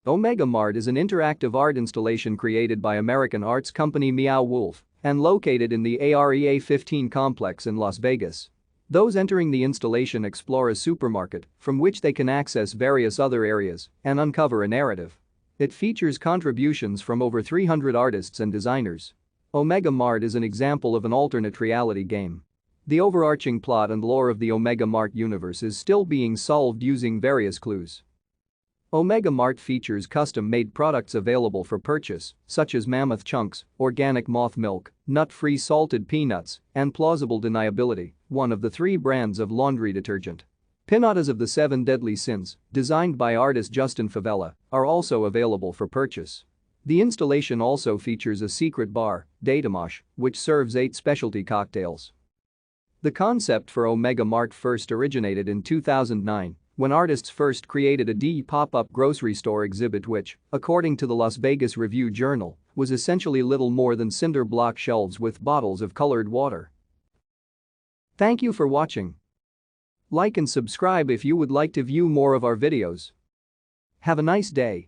Omega Mart is an interactive art installation created by American arts company Meow Wolf and located in the AREA 15 complex in Las Vegas. Those entering the installation explore a supermarket from which they can access various other areas and uncover a narrative. It features contributions from over 300 artists and designers. Omega Mart is an example of an alternate reality game. The overarching plot and lore of the Omega Mart universe is still being solved using various clues. Omega Mart features custom-made products available for purchase, such as mammoth chunks, organic moth milk, nut-free salted peanuts, and plausible deniability, one of the 3 brands of laundry detergent. Pinatas of the 7 Deadly Sins, designed by artist Justin Favela, are also available for purchase. The installation also features a secret bar, Datamosh, which serves 8 specialty cocktails. The concept for Omega Mart first originated in 2009 when artists first created a pop-up grocery store exhibit which, according to the Las Vegas Review-Journal, was essentially little more than cinder block shelves with bottles of colored water. Thank you for watching. Like and subscribe if you would like to view more of our videos. Have a nice day.